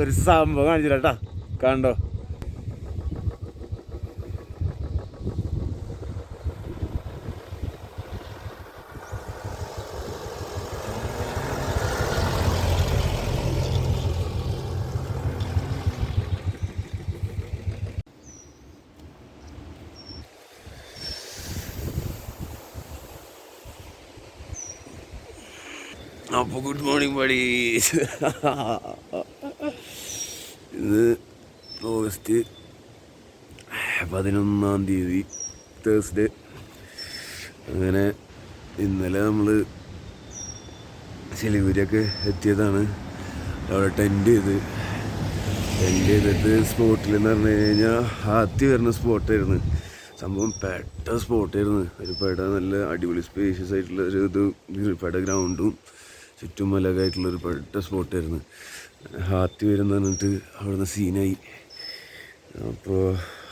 ഒരു സംഭവം കാണിച്ചിട്ടാ കണ്ടോ. അപ്പോൾ ഗുഡ് മോർണിംഗ് ബഡി. ഇത് ഓഗസ്റ്റ് 11 തേഴ്സ്ഡേ. അങ്ങനെ ഇന്നലെ നമ്മൾ സിലിഗുരിയൊക്കെ എത്തിയതാണ്. അവിടെ ടെൻറ്റ് ചെയ്തിട്ട് സ്പോട്ടിലെന്ന് പറഞ്ഞു കഴിഞ്ഞാൽ ഹാത്തി വരുന്ന സ്പോട്ടായിരുന്നു. സംഭവം പെട്ട സ്പോട്ടായിരുന്നു. ഒരു പെട നല്ല അടിപൊളി സ്പേഷ്യസ് ആയിട്ടുള്ള ഒരു പെട ഗ്രൗണ്ടും ചുറ്റും മലകായിട്ടുള്ളൊരു പെട്ട സ്പോട്ടായിരുന്നു. ഹാത്തി വരുന്ന പറഞ്ഞിട്ട് അവിടുന്ന് സീനായി. അപ്പോൾ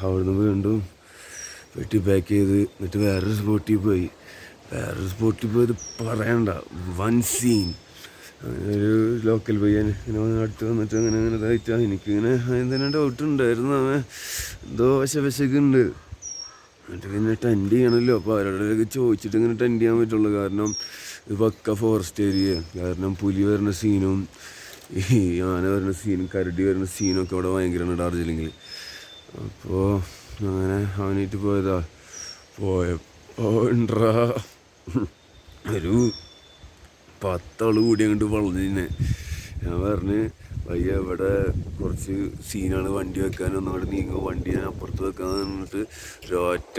അവിടുന്ന് വീണ്ടും വെട്ടി പാക്ക് ചെയ്ത് എന്നിട്ട് വേറൊരു സ്പോട്ടിൽ പോയത് പറയണ്ട, വൺ സീൻ. അങ്ങനെ ഒരു ലോക്കൽ പയ്യൻ ഇങ്ങനെ അടുത്ത് വന്നിട്ട് അങ്ങനെ ഇതായിട്ടാ. എനിക്കിങ്ങനെ എന്തെങ്കിലും ഡൗട്ട് ഉണ്ടായിരുന്നു, അവൻ എന്തോ വശവശക്കുണ്ട്. എന്നിട്ട് പിന്നെ ടെൻറ്റ് ചെയ്യണമല്ലോ, അപ്പോൾ അവരോടൊക്കെ ചോദിച്ചിട്ട് ഇങ്ങനെ ടെൻറ്റ് ചെയ്യാൻ പറ്റുള്ളൂ. കാരണം ഇത് പക്ക ഫോറസ്റ്റ് ഏരിയ. കാരണം പുലി വരുന്ന സീനും ഈ ആന വരുന്ന സീനും കരടി വരുന്ന സീനൊക്കെ അവിടെ ഭയങ്കരമാണ് ഡാർജിലിങ്ങിൽ. അപ്പോൾ അങ്ങനെ അവനായിട്ട് പോയപ്പോണ്ടാ ഒരു 10 ആൾ കൂടി അങ്ങോട്ട് വളഞ്ഞിന്നെ. ഞാൻ പറഞ്ഞ് പയ്യ ഇവിടെ കുറച്ച് സീനാണ്, വണ്ടി വെക്കാനൊന്നും അവിടെ നീങ്ങും, വണ്ടി ഞാൻ അപ്പുറത്ത് വെക്കാന്ന് പറഞ്ഞിട്ട് ഒരൊറ്റ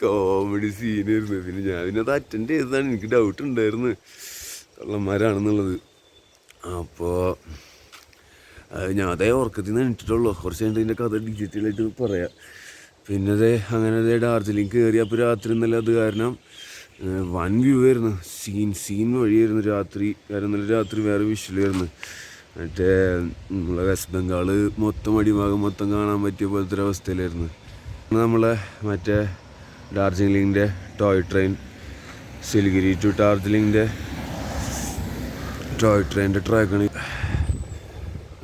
കോമഡി സീനായിരുന്നു. പിന്നെ ഞാൻ അത് അറ്റൻഡ് ചെയ്തതാണ്. എനിക്ക് ഡൗട്ട് ഉണ്ടായിരുന്നു കള്ളന്മാരാണെന്നുള്ളത്. അപ്പോൾ ഞാൻ അതേ ഉറക്കത്തിൽ നിന്ന് എണീറ്റിട്ടുള്ളൂ. കുറച്ച് കഴിഞ്ഞിട്ട് ഇതിൻ്റെ കഥ ഡിജിറ്റലായിട്ട് പറയാം. പിന്നെ അങ്ങനെ ഡാർജിലിംഗ് കയറി. അപ്പോൾ രാത്രി ഇന്നലെ അത് കാരണം വൺ വ്യൂ ആയിരുന്നു, സീൻ വഴിയായിരുന്നു രാത്രി. കാരണം ഇന്നലെ രാത്രി വേറെ വിഷ്വലായിരുന്നു. മറ്റേ നമ്മളെ വെസ്റ്റ് ബംഗാൾ മൊത്തം അടിഭാഗം മൊത്തം കാണാൻ പറ്റിയ പോലത്തെ ഒരു അവസ്ഥയിലായിരുന്നു. നമ്മളെ മറ്റേ ഡാർജിലിങ്ങിൻ്റെ ടോയ് ട്രെയിൻ, സിലിഗുരി ടു ഡാർജിലിങ്ങിൻ്റെ ടോയ് ട്രെയിനിൻ്റെ ട്രാക്കാണ്.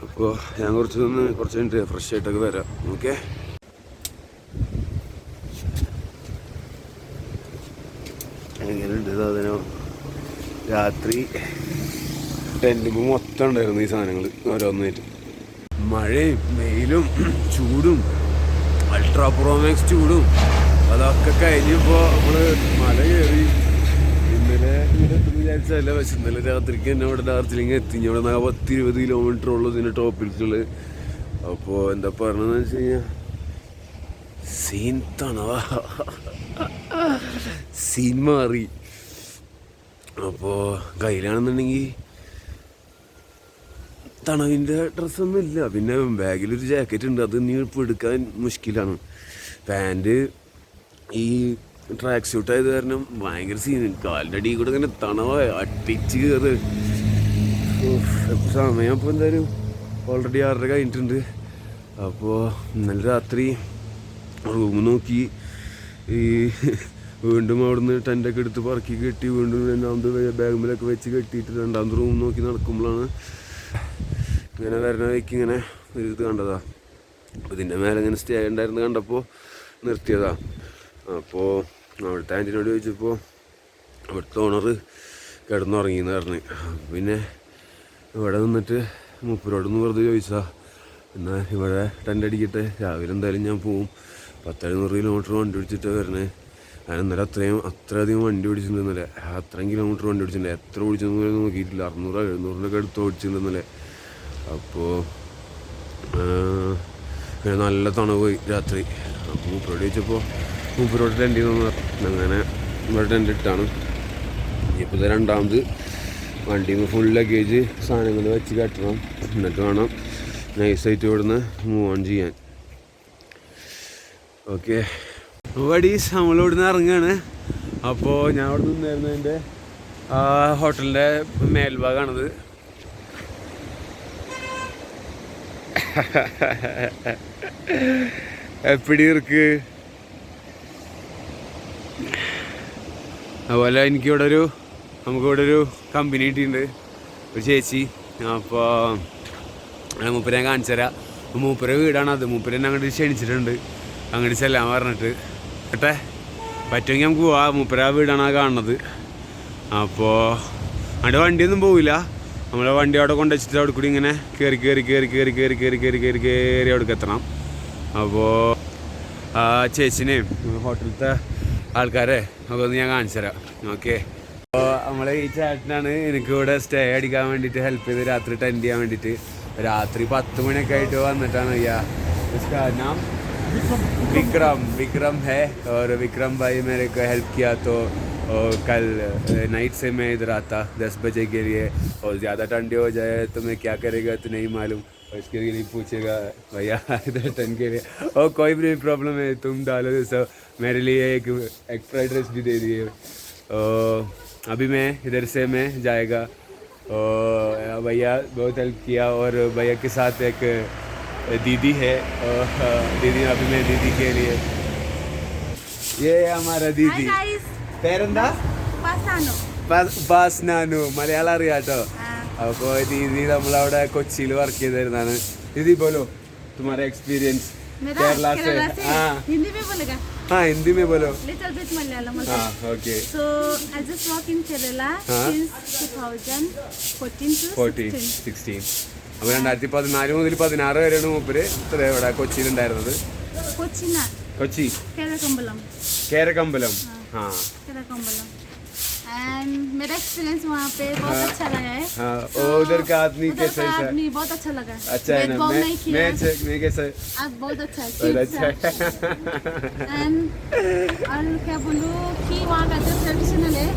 അപ്പോൾ ഞാൻ കുറച്ച് കഴിഞ്ഞിട്ട് ഫ്രഷ് ആയിട്ടൊക്കെ വരാം. ഓക്കെ. എങ്ങനെയുണ്ട് സാധനം? രാത്രി ടെൻറ്റുമ്പോൾ മൊത്തം ഉണ്ടായിരുന്നു ഈ സാധനങ്ങൾ ഓരോന്നായിട്ട്. മഴയും വെയിലും ചൂടും അൾട്രാ പ്രോമാക്സ് ചൂടും അതൊക്കെ കഴിഞ്ഞപ്പോൾ നമ്മൾ മല കയറി. ഇന്നലെ ഇവിടെ വിചാരിച്ചതല്ല, പക്ഷെ ഇന്നലെ രാത്രിക്ക് തന്നെ ഇവിടെ ഡാർജിലിംഗ് എത്തി. ഇവിടെ 10-20 കിലോമീറ്റർ ഉള്ളൂ ഇതിൻ്റെ ടോപ്പിൽക്കുള്ളത്. അപ്പോൾ എന്താ പറഞ്ഞതെന്ന് വെച്ച് കഴിഞ്ഞാൽ സീൻ തണവാ, സീൻ മാറി. അപ്പോൾ കയ്യിലാണെന്നുണ്ടെങ്കിൽ തണവിൻ്റെ ഡ്രസ്സൊന്നും ഇല്ല. പിന്നെ ബാഗിലൊരു ജാക്കറ്റ് ഉണ്ട്, അത് നീ ഇപ്പോൾ എടുക്കാൻ മുഷ്കിലാണ്. പാൻറ്റ് ഈ ട്രാക്ക് സ്യൂട്ട് ആയത് കാരണം ഭയങ്കര സീൻ. കാലിൻ്റെ അടിയിൽ കൂടെ ഇങ്ങനെ തണവ അടിച്ച് കയറ്. സമയം അപ്പോൾ എന്തായാലും ഓൾറെഡി 6:30 കഴിഞ്ഞിട്ടുണ്ട്. അപ്പോൾ ഇന്നലെ രാത്രി റൂം നോക്കി ഈ വീണ്ടും അവിടുന്ന് ടെൻ്റൊക്കെ എടുത്ത് പറക്കി കെട്ടി വീണ്ടും രണ്ടാമത് ബാഗുമ്പിലൊക്കെ വെച്ച് കെട്ടിയിട്ട് രണ്ടാമത് റൂം നോക്കി നടക്കുമ്പോഴാണ് ഇങ്ങനെ വരുന്ന വഴിക്ക് ഇങ്ങനെ ഒരു ഇത് കണ്ടതാ. അപ്പോൾ ഇതിൻ്റെ മേലെ ഇങ്ങനെ സ്റ്റേ ഉണ്ടായിരുന്നു കണ്ടപ്പോൾ നിർത്തിയതാ. അപ്പോൾ അവിടുത്തെ ആൻറ്റിനോട് ചോദിച്ചപ്പോൾ അവിടുത്തെ ഓണർ കിടന്നുറങ്ങിയെന്ന് പറഞ്ഞ്. പിന്നെ ഇവിടെ നിന്നിട്ട് മൂപ്പരോടൊന്ന് വെറുതെ ചോദിച്ചാൽ എന്നാൽ ഇവിടെ ടെൻ്റ് അടിക്കട്ടെ, രാവിലെ എന്തായാലും ഞാൻ പോവും, 10-700 കിലോമീറ്റർ വണ്ടി ഓടിച്ചിട്ടാണ് വരണേ. ഞാൻ ഇന്നലെ അത്രയധികം വണ്ടി ഓടിച്ചിട്ടുണ്ട്. ഇന്നലെ അത്രയും കിലോമീറ്റർ വണ്ടി ഓടിച്ചിട്ടുണ്ട്. എത്ര ഓടിച്ചെന്ന് നോക്കിയിട്ടില്ല, 600-700 അടുത്ത് ഓടിച്ചിട്ടുണ്ട് ഇന്നലെ. അപ്പോൾ നല്ല തണുപ്പ് പോയി രാത്രി. അപ്പോൾ മൂപ്പരോട് ചോദിച്ചപ്പോൾ മൂപ്പരോട് ടെൻറ്റ് നിന്ന് അങ്ങനെ ഇവിടെ ടെൻറ്റ് ഇട്ടാണ്. ഇപ്പോൾ രണ്ടാമത് വണ്ടിയിൽ നിന്ന് ഫുൾ ലഗേജ് സാധനങ്ങൾ വെച്ച് കെട്ടണം, എന്നിട്ട് വേണം നൈസായിട്ട് ഇവിടുന്ന് മൂവ് ഓൺ ചെയ്യാൻ. ഓക്കെ വടീസ്, നമ്മളിവിടുന്ന് ഇറങ്ങുകയാണ്. അപ്പോൾ ഞാൻ അവിടെ നിന്നായിരുന്നതിൻ്റെ ഹോട്ടലിൻ്റെ മേൽഭാഗമാണിത്. എപ്പിടി ഇருக்கு. അതുപോലെ എനിക്കിവിടെ ഒരു നമുക്കിവിടെ ഒരു കമ്പനി കിട്ടിയിട്ടുണ്ട്, ഒരു ചേച്ചി. അപ്പോൾ മൂപ്പരെ ഞാൻ കാണിച്ചു തരാം. മൂപ്പരെ വീടാണ് അത്. മൂപ്പരെ എന്നെ അങ്ങോട്ട് ക്ഷണിച്ചിട്ടുണ്ട്, അങ്ങോട്ട് ചെല്ലാൻ പറഞ്ഞിട്ട്. കേട്ടെ പറ്റുമെങ്കിൽ നമുക്ക് പോവാം. മൂപ്പര വീടാണ് ആ കാണുന്നത്. അപ്പോൾ അവിടെ വണ്ടിയൊന്നും പോവില്ല. നമ്മളെ വണ്ടി അവിടെ കൊണ്ടുവച്ചിട്ട് അവിടെ കൂടി ഇങ്ങനെ കയറി അവിടേക്ക് എത്തണം. അപ്പോൾ ആ ചേച്ചിനെയും ഹോട്ടലിലത്തെ ആൾക്കാരെ ഒക്കെ ഒന്ന് ഞാൻ കാണിച്ചു തരാം. ഓക്കെ. അപ്പോൾ നമ്മളെ ഈ ചേട്ടനാണ് എനിക്കിവിടെ സ്റ്റേ അടിക്കാൻ വേണ്ടിയിട്ട് ഹെൽപ്പ് ചെയ്ത് രാത്രി ടെൻറ്റ് ചെയ്യാൻ വേണ്ടിയിട്ട്. രാത്രി 10 മണിയൊക്കെ ആയിട്ട് വന്നിട്ടാണ് नाम विक्रम है और विक्रम भाई मेरे को हेल्प किया. तो कल नाइट से मैं इधर आता 10 बजे के लिए, और ज़्यादा ठंडी हो जाए तो मैं क्या करेगा तो नहीं मालूम. और इसके लिए पूछेगा भैया इधर ठंड के लिए. और कोई भी प्रॉब्लम है तुम डालो तो मेरे लिए एक फ्राइड राइस भी दे दिए. अभी मैं इधर से मैं जाएगा. भैया बहुत हेल्प किया. और भैया के साथ एक दीदी है. दीदी अभी मैं दीदी के लिए ये हमारा दीदी പേരെന്താ? ബാസ്നാനു. മലയാളം അറിയാട്ടോ. അപ്പോൾ ദീദി നമ്മളവിടെ കൊച്ചിയിൽ വർക്ക് ചെയ്തിരുന്നാണ്. दीदी बोलो तुम्हारा एक्सपीरियंस केरला से. हिंदी में बोलेगा? हाँ हिंदी में बोलो. Little bit Malayalam also. Okay. So I just work in Kerala since 2014 to 16. അപ്പോൾ 2014 മുതൽ 16 വരെയാണ് മൂപ്പര് ഇവിടെ കൊച്ചിയിലുണ്ടായിരുന്നത്. കൊച്ചി കേരകമ്പലം. हाँ केरकम्बलम. एंड मेरा एक्सपीरियंस वहाँ पे बहुत अच्छा लगा है. उधर का आदमी कैसा है? आदमी बहुत अच्छा लगा. अच्छा है ना? मैं कैसा है? आप बहुत अच्छा है. एंड और क्या बोलूँ कि वहाँ का जो ट्रेडिशनल है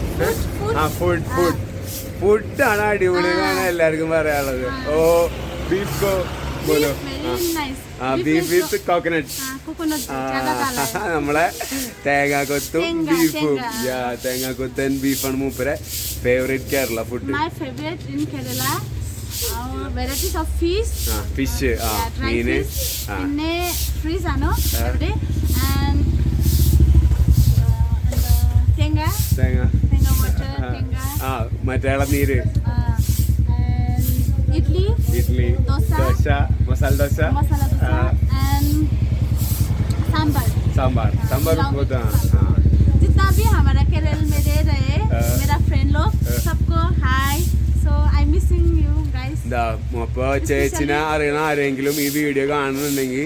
ഫുഡാണ് അടിപൊളിയാണ് എല്ലാവർക്കും പറയാനുള്ളത്. ഓ ബീഫ് കോ बोलो. ബീഫ് വിത്ത് കോക്കനട്ട്. നമ്മളെ തേങ്ങാക്കൊത്തും ബീഫും. തേങ്ങാക്കൊത്തൻ ബീഫാണ് മൂപ്പരെ favourite Kerala food. Varieties of fish. Fish മീന് പിന്നെ ഫ്രീസ് ആണോ തേങ്ങ മറ്റേ ഇളനീര്. इडली डोसा मसाला डोसा and सांबर होता है. जितना भी हमारा केरल में रह रहे मेरा फ्रेंड लोग सबको हाय. So I'm missing you guys. അപ്പോൾ ചേച്ചിനെ അറിയണ ആരെങ്കിലും ഈ വീഡിയോ കാണുന്നുണ്ടെങ്കിൽ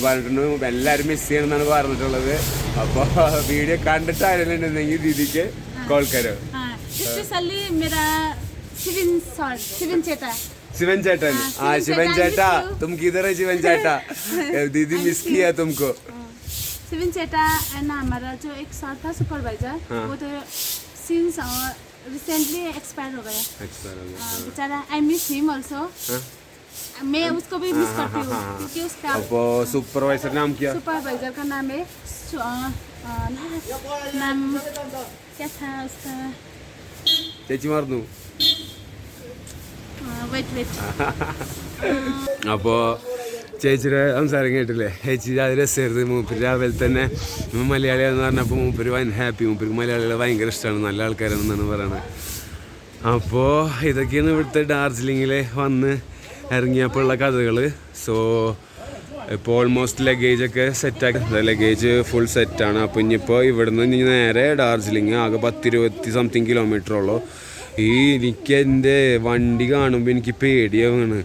പറഞ്ഞിട്ടുണ്ട് എല്ലാവരും മിസ് ചെയ്യണമെന്നാണ് പറഞ്ഞിട്ടുള്ളത്. അപ്പോൾ വീഡിയോ കണ്ടിട്ട് ആരെങ്കിലും ഉണ്ടെങ്കിൽ ദീദിക്ക് കോൾ കരോ. स्पेशली मेरा शिवन चेटा. शिवन चेटन. हाँ शिवन चेटा तुम किधर है? शिवन चेटा दीदी मिस किया तुमको. शिवन चेटा एंड हमारा जो एक सर था सुपरवाइजर वो तो सिंस रिसेंटली एक्सपायर हो गया. बेचारा आई मिस हिम ऑल्सो. मैं उसको भी मिस करती हूँ क्योंकि उसका सुपरवाइजर नाम क्या? सुपरवाइजर का नाम है नाम क्या था उसका? ചേച്ചി മറന്നു. അപ്പോൾ ചേച്ചിയുടെ സംസാരം കേട്ടില്ലേ? ചേച്ചി അത് രസമായിരുന്നു. മൂപ്പര് രാവിലെ തന്നെ മലയാളിയാണെന്ന് പറഞ്ഞപ്പോൾ മൂപ്പര് ഹാപ്പി. മൂപ്പർക്ക് മലയാളികളെ ഭയങ്കര ഇഷ്ടമാണ്, നല്ല ആൾക്കാരാണെന്നാണ് പറയുന്നത്. അപ്പോൾ ഇതൊക്കെയാണ് ഇവിടുത്തെ ഡാർജിലിങ്ങിൽ വന്ന് ഇറങ്ങിയപ്പോൾ ഉള്ള കഥകൾ. സോ ഇപ്പോൾ ഓൾമോസ്റ്റ് ലഗേജൊക്കെ സെറ്റാക്കി. ലഗേജ് ഫുൾ സെറ്റാണ്. അപ്പോൾ ഇനിയിപ്പോൾ ഇവിടുന്ന് ഇനി നേരെ ഡാർജിലിങ് ആകെ 10-20 സംതിങ് കിലോമീറ്ററുള്ളൂ. എനിക്ക് എൻ്റെ വണ്ടി കാണുമ്പോൾ എനിക്ക് പേടിയാണ്.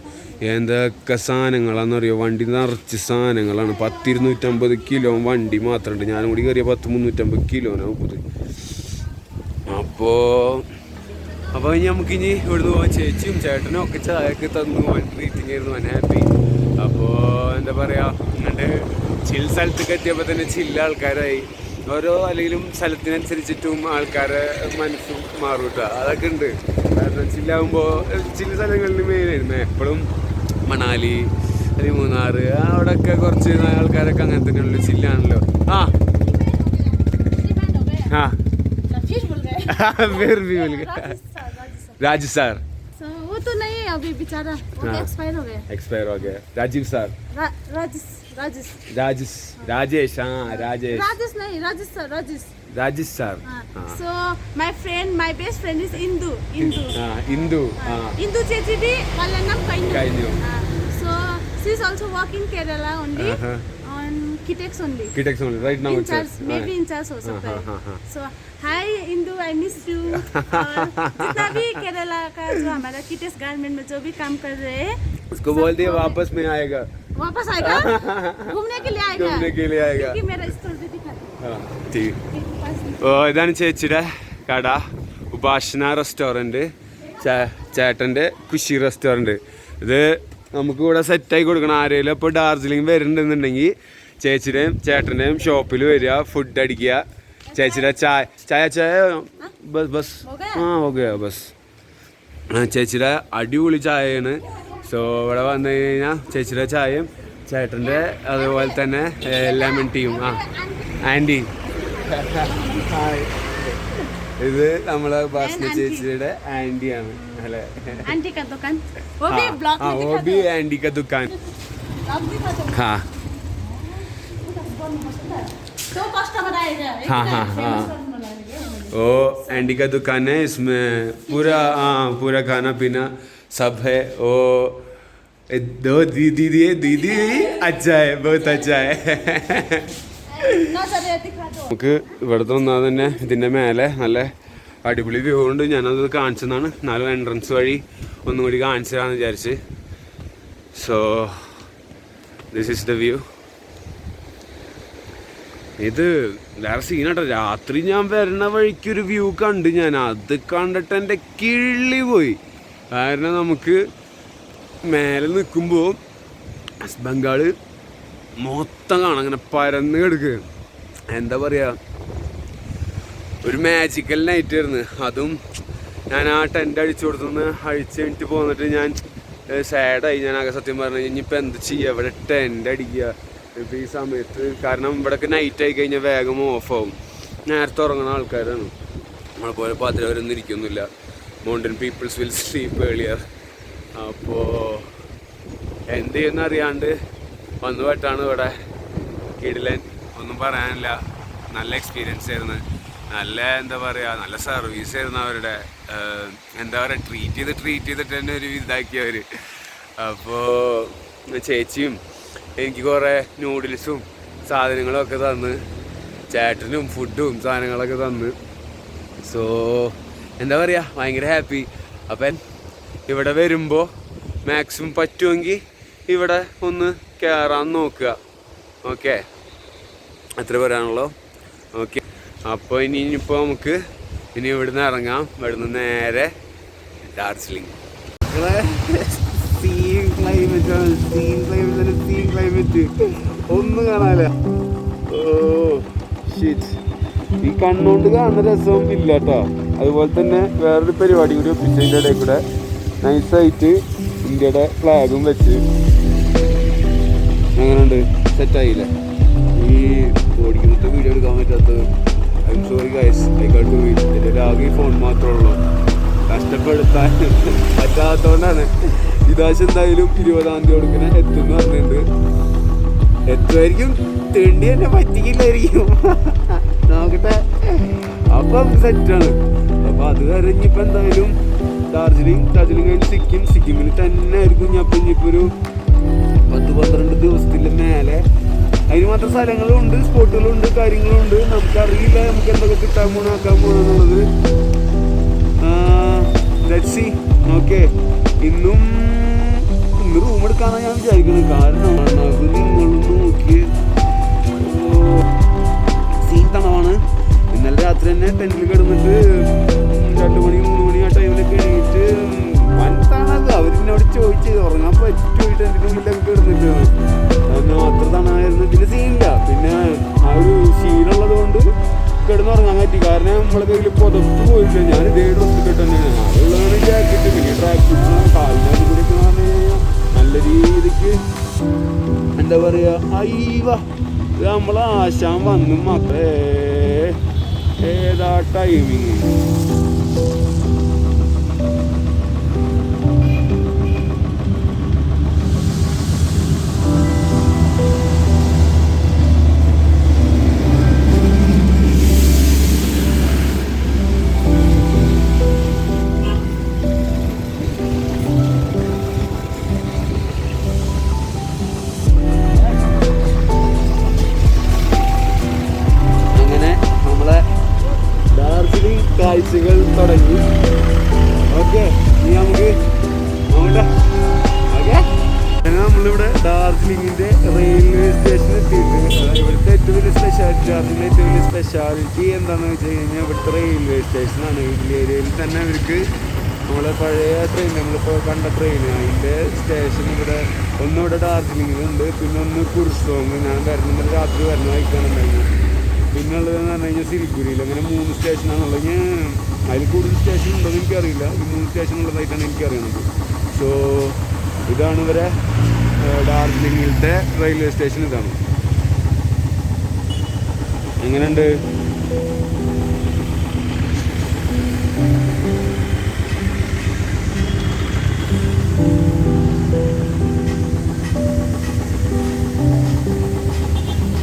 എന്തൊക്കെ സാധനങ്ങളാണെന്ന് അറിയോ? വണ്ടി നിറച്ച് സാധനങ്ങളാണ്. 10-250 കിലോ വണ്ടി മാത്രമുണ്ട്. ഞാനും കൂടി കയറിയ 350 കിലോനാണ് ഇത്. അപ്പോൾ ഇനി നമുക്കിനി ഇവിടുന്ന് പോകാൻ. ചേച്ചിയും ചേട്ടനും ഒക്കെ ചായയൊക്കെ തന്നു. ട്രീറ്റിംഗ് ആയിരുന്നു, ഹാപ്പി. അപ്പോൾ എന്താ പറയുക, എന്നിട്ട് ചിൽ സ്ഥലത്തേക്ക് എത്തിയപ്പോൾ തന്നെ ചില്ല ആൾക്കാരായി. ഓരോ അല്ലെങ്കിലും സ്ഥലത്തിനനുസരിച്ചിട്ടും ആൾക്കാരെ മനസ്സും മാറും കേട്ടോ. അതൊക്കെ ഉണ്ട്. കാരണം ചില്ലാകുമ്പോൾ ചില സ്ഥലങ്ങളിൽ മെയിനായിരുന്നു എപ്പോഴും മണാലി അല്ലെങ്കിൽ മൂന്നാർ അവിടെയൊക്കെ കുറച്ച് ആൾക്കാരൊക്കെ അങ്ങനെ തന്നെയാണല്ലോ, ചില്ലാണല്ലോ. राजस्थान. वो तो नहीं है अभी बेचारा, वो एक्सपायर हो गया. एक्सपायर हो गया. राजीव सर. राजेश. हाँ राजेश. राजेश नहीं, Rajesh. Rajasthan. So my best friend is Indu. Indu. Indu Chechidi, Valanam Kainu. So she's also working in Kerala only. On Kitex only. Right now. In charge, maybe in charge also. So hi Indu, I miss you. और जितना भी केरला का जो हमारा Kitex garment में जो भी काम कर रहे हैं, उसको बोल दिए वापस में आएगा. वापस आएगा? घूमने के लिए आएगा. क्योंकि मेरा स्टोर भी दिखा दो. ठीक. ഇതാണ് ചേച്ചിയുടെ കട, ഉപാസന റെസ്റ്റോറൻറ്റ്, ചേട്ടൻ്റെ ഖുഷി റെസ്റ്റോറൻറ്റ്. ഇത് നമുക്ക് ഇവിടെ സെറ്റായി കൊടുക്കണം. ആരെങ്കിലും ഇപ്പോൾ ഡാർജിലിംഗ് വരുന്നുണ്ടെന്നുണ്ടെങ്കിൽ ചേച്ചിയുടെയും ചേട്ടൻ്റെയും ഷോപ്പിൽ വരിക, ഫുഡ് അടിക്കുക. ചേച്ചിയുടെ ചായ ബസ് ഓക്കെ ബസ്. ചേച്ചിയുടെ അടിപൊളി ചായയാണ്. സോ ഇവിടെ വന്നു കഴിഞ്ഞാൽ ചേച്ചിയുടെ ചായയും ചേട്ടൻ്റെ അതുപോലെ തന്നെ ലെമൺ ടീയും. ആൻറ്റി ഇത് നമ്മളെ ഭാസ്ന ചേച്ചിയുടെ ആൻറ്റിയാണ് അല്ലേ? आंटी का दुकान. वो भी ब्लॉक में वो भी आंटी का दुकान. हाँ तो कस्टमर आएगा. हाँ. वो आंटी का दुकान है. इसमें पूरा खाना पीना सब है. वो दो दीदी अच्छा है, बहुत अच्छा है. നമുക്ക് ഇവിടുത്തെ ഒന്നാമത് തന്നെ ഇതിൻ്റെ മേലെ നല്ല അടിപൊളി വ്യൂ ഉണ്ട്. ഞാനത് കാണിച്ചതാണ്. എന്നാലും എൻട്രൻസ് വഴി ഒന്നും കൂടി കാണിച്ചു തരാമെന്ന് വിചാരിച്ച്. So this is the view. ഇത് വേറെ സീനാട്ടോ. രാത്രി ഞാൻ വരുന്ന വഴിക്കൊരു വ്യൂ കണ്ട് ഞാൻ അത് കണ്ടിട്ട് എൻ്റെ കിള്ളി പോയി. കാരണം നമുക്ക് മേലെ നിൽക്കുമ്പോൾ വെസ്റ്റ് ബംഗാൾ മൊത്തം കാണാം, അങ്ങനെ പരന്ന് കിടക്കുക. എന്താ പറയുക, ഒരു മാജിക്കൽ നൈറ്റ് ആയിരുന്നു. അതും ഞാൻ ആ ടെൻ്റ് അടിച്ചു കൊടുത്തുനിന്ന് അഴിച്ച് കഴിഞ്ഞിട്ട് പോന്നിട്ട് ഞാൻ സാഡായി. ഞാനാകെ സത്യം പറഞ്ഞു ഇനിയിപ്പോൾ എന്ത് ചെയ്യുക, ഇവിടെ ടെൻ്റ് അടിക്കുക ഇപ്പോൾ ഈ സമയത്ത്. കാരണം ഇവിടെയൊക്കെ നൈറ്റ് ആയി കഴിഞ്ഞാൽ വേഗം ഓഫാവും. നേരത്തെ ഉറങ്ങുന്ന ആൾക്കാരാണ്. നമ്മളെപ്പോലെ പാതിരവരൊന്നും ഇരിക്കുന്നില്ല. Mountain peoples will sleep earlier. അപ്പോൾ എന്ത് ചെയ്യുന്ന അറിയാണ്ട് വന്നു പെട്ടാണ് ഇവിടെ. കിടിലൻ, ഒന്നും പറയാനില്ല. നല്ല എക്സ്പീരിയൻസ് ആയിരുന്നു. നല്ല എന്താ പറയുക, നല്ല സർവീസ് ആയിരുന്നു അവരുടെ. എന്താ പറയുക, ട്രീറ്റ് ചെയ്തിട്ട് തന്നെ ഒരു ഇതാക്കിയവർ. അപ്പോൾ ചേച്ചിയും എനിക്ക് കുറേ നൂഡിൽസും സാധനങ്ങളൊക്കെ തന്ന്, ചേട്ടനും ഫുഡും സാധനങ്ങളൊക്കെ തന്ന്. സോ എന്താ പറയുക, ഭയങ്കര ഹാപ്പി. അപ്പം ഇവിടെ വരുമ്പോൾ മാക്സിമം പറ്റുമെങ്കിൽ ഇവിടെ ഒന്ന് കയറാൻ നോക്കുക. ഓക്കെ, അത്ര പറയാനുള്ളൂ. ഓക്കെ, അപ്പോൾ ഇനിയിപ്പോൾ നമുക്ക് ഇവിടുന്ന് ഇറങ്ങാം. ഇവിടുന്ന് നേരെ ഡാർജിലിംഗ്. സീൻ ക്ലൈമറ്റ് ഒന്നും കാണാനില്ല. ഓ ഷിറ്റ്, ഈ കണ്ണുകൊണ്ട് കാണുന്ന രസം ഇല്ല കേട്ടോ. അതുപോലെ തന്നെ വേറൊരു പരിപാടി കൂടി ഒപ്പിച്ചതിൻ്റെ ഇടയിൽ കൂടെ നൈസായിട്ട് ഇന്ത്യയുടെ ഫ്ലാഗും വെച്ച് അങ്ങനെയുണ്ട്. സെറ്റായില്ലേ? ഈ ഓടിക്കുന്നത്തെ വീഡിയോ എടുക്കാൻ പറ്റാത്തത് I'm sorry guys, I can't do it. എൻ്റെ ആകെ ഫോൺ മാത്രമേ ഉള്ളൂ. കഷ്ടപ്പെടുത്താൻ പറ്റാത്തതുകൊണ്ടാണ്. ഇതാശം എന്തായാലും 20-ാം തീയതി കൊടുക്കുന്ന എത്തുമെന്ന് പറഞ്ഞിട്ടുണ്ട്. എത്തുമായിരിക്കും, തെണ്ടി തന്നെ പറ്റിക്കില്ലായിരിക്കും. നോക്കട്ടെ. അപ്പം സെറ്റാണ്. അപ്പോൾ അത് കഴിഞ്ഞിപ്പോൾ എന്തായാലും ഡാർജിലിംഗ് കഴിഞ്ഞ് സിക്കിമിൽ തന്നെ ആയിരിക്കും. ഞാൻ ഇപ്പം ഇനിയിപ്പോൾ ഒരു 10-12 ദിവസത്തിൻ്റെ മേലെ. അതിന് മാത്രം സ്ഥലങ്ങളും ഉണ്ട്, സ്പോട്ടുകളും ഉണ്ട്, കാര്യങ്ങളും ഉണ്ട്. നമുക്കറിയില്ല നമുക്ക് എന്തൊക്കെ കിട്ടാൻ ആക്കാൻ പോകണമെന്നുള്ളത്. Let's see. ഓക്കെ, ഇന്ന് റൂം എടുക്കാനാണ് ഞാൻ വിചാരിക്കുന്നത്. കാരണം നിങ്ങളൊന്ന് നോക്കി, സീൻ തണവാണ്. ഇന്നലെ രാത്രി തന്നെ ടെൻറ്റിൽ കിടന്നിട്ട് 2 മണി 3 മണി ആ ടൈമിലൊക്കെ എണീറ്റ് വൻ തണത്. അവരിന്നോട് ചോദിച്ച് ഉറങ്ങാൻ പറ്റുമോ ഈ ടെൻറ്റിൻ്റെ ഉള്ളിലൊക്കെ കിടന്നിട്ട്. അത്ര തണായിരുന്നു. പിന്നെ സീനില്ല. പിന്നെ ആ ഒരു ശീലമുള്ളത് കൊണ്ട് കിടന്നുറങ്ങാൻ പറ്റി. കാരണം നമ്മളെ കയ്യിൽ പുതപ്പ് പോയില്ല. ഞാൻ ഇതേ ഡ്രസ്സ് കിട്ടുന്നതാണ്. അതുള്ളതാണ് ജാക്കറ്റ്. പിന്നെ ട്രാക്ക് കാലിൻ്റെ കൂടെയൊക്കെ പറഞ്ഞു കഴിഞ്ഞാൽ നല്ല രീതിക്ക് എന്താ പറയുക, അയ്യവ ഇത് നമ്മളെ ആശാൻ വന്നു മക്കളെ. ഏതാ ടൈമിങ്. കാഴ്ചകൾ തുടങ്ങി. ഓക്കെ, ഇനി നമുക്ക് ഓക്കെ. നമ്മളിവിടെ ഡാർജിലിങ്ങിൻ്റെ റെയിൽവേ സ്റ്റേഷൻ എത്തിയിട്ടുണ്ട്. ഇവിടുത്തെ ഏറ്റവും വലിയ സ്പെഷ്യാലിറ്റി, ഡാർജിലിംഗിലെ ഏറ്റവും വലിയ സ്പെഷ്യാലിറ്റി എന്താണെന്ന് വെച്ച് കഴിഞ്ഞാൽ ഇവിടുത്തെ റെയിൽവേ സ്റ്റേഷനാണ്. ഈ ഏരിയയിൽ തന്നെ അവർക്ക് നമ്മളെ പഴയ ട്രെയിൻ, നമ്മളിപ്പോൾ കണ്ട ട്രെയിൻ, അതിൻ്റെ സ്റ്റേഷൻ ഇവിടെ ഒന്നിവിടെ ഡാർജിലിങ്ങിലുണ്ട്, പിന്നെ ഒന്ന് കുർസോങ്, ഞാൻ വരുന്ന രാത്രി വരുന്ന വഹിക്കാനുണ്ടായിരുന്നു. പിന്നെ ഉള്ളതെന്ന് പറഞ്ഞു കഴിഞ്ഞാൽ സിലിഗുരിയിൽ. അങ്ങനെ 3 സ്റ്റേഷനാണുള്ളത്. അതിൽ കൂടുതൽ സ്റ്റേഷൻ ഉണ്ടോയെന്ന് എനിക്കറിയില്ല. ഈ 3 സ്റ്റേഷൻ ഉള്ളതായിട്ടാണ് എനിക്കറിയുന്നത്. സോ ഇതാണ് ഇവരെ ഡാർജിലിങ്ങിലത്തെ റെയിൽവേ സ്റ്റേഷൻ. ഇതാണ്. എങ്ങനെയുണ്ട്?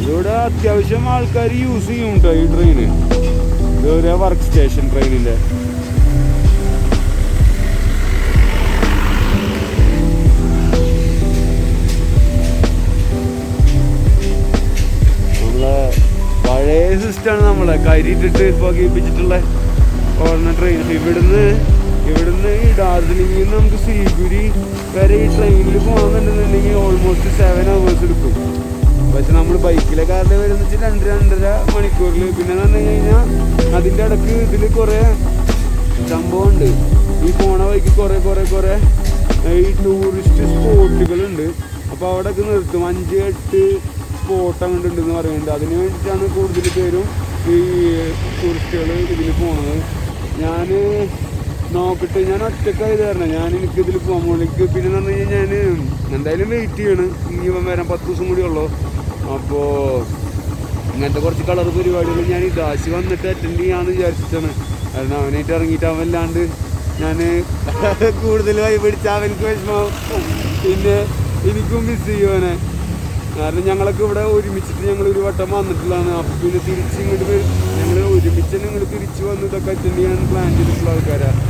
ഇവിടെ അത്യാവശ്യം ആൾക്കാർ യൂസ് ചെയ്യും കേട്ടോ ഈ ട്രെയിന്. ഇതൊരു വർക്ക് സ്റ്റേഷൻ ട്രെയിനിൻ്റെ. നമ്മളെ പഴയ സിസ്റ്റമാണ്, നമ്മളെ കരിയിട്ടിട്ട് പുകയിപ്പിച്ചിട്ടുള്ള ഓടുന്ന ട്രെയിൻ. ഇവിടുന്ന് ഈ ഡാർജിലിംഗിൽ നിന്ന് നമുക്ക് സിലിഗുരി വരെ ഈ ട്രെയിനിൽ പോകുന്നുണ്ടെന്നുണ്ടെങ്കിൽ ഓൾമോസ്റ്റ് 7 hours എടുക്കും. പക്ഷെ നമ്മൾ ബൈക്കിലെ കാറിൽ വരുന്ന വെച്ചാൽ 2-2.5 മണിക്കൂറിൽ. പിന്നെ എന്ന് പറഞ്ഞു കഴിഞ്ഞാൽ അതിൻ്റെ ഇടയ്ക്ക് ഇതിൽ കുറേ സംഭവമുണ്ട്. ഈ പോണ വഴിക്ക് കുറേ ഈ ടൂറിസ്റ്റ് സ്പോട്ടുകളുണ്ട്. അപ്പോൾ അവിടെയൊക്കെ നിർത്തും. 5-8 സ്പോട്ട് അങ്ങോട്ട് ഉണ്ടെന്ന് പറയുന്നുണ്ട്. അതിന് വേണ്ടിയിട്ടാണ് കൂടുതൽ പേരും ഈ ടൂറിസ്റ്റുകൾ ഇതിൽ പോണത്. ഞാൻ നോക്കട്ടെ, ഞാൻ ഒറ്റക്കായത് കാരണം എനിക്കിതിൽ പോകാൻ പോകണമെങ്കിൽ. പിന്നെ എന്ന് പറഞ്ഞു കഴിഞ്ഞാൽ ഞാൻ എന്തായാലും വെയിറ്റ് ചെയ്യണം. ഇനി വരാൻ 10 ദിവസം കൂടി ഉള്ളൂ. അപ്പോൾ ഇങ്ങനത്തെ കുറച്ച് കളർ പരിപാടികൾ ഞാൻ ഇതാശി വന്നിട്ട് അറ്റൻഡ് ചെയ്യാമെന്ന് വിചാരിച്ചിട്ടാണ്. കാരണം അവനായിട്ട് ഇറങ്ങിയിട്ട് അവല്ലാണ്ട് ഞാൻ കൂടുതൽ പിടിച്ചാൽ അവനക്ക് വിഷമാവും, പിന്നെ എനിക്കും മിസ് ചെയ്യുവാനെ. കാരണം ഞങ്ങളൊക്കെ ഇവിടെ ഒരുമിച്ചിട്ട് ഞങ്ങളൊരു വട്ടം വന്നിട്ടുള്ളതാണ്. അപ്പോൾ പിന്നെ തിരിച്ചിങ്ങോട്ട് വരും. ഞങ്ങൾ ഒരുമിച്ച് ഞങ്ങൾ തിരിച്ച് വന്ന് ഇതൊക്കെ അറ്റൻഡ് ചെയ്യാൻ പ്ലാൻ ചെയ്തിട്ടുള്ള ആൾക്കാരാണ്.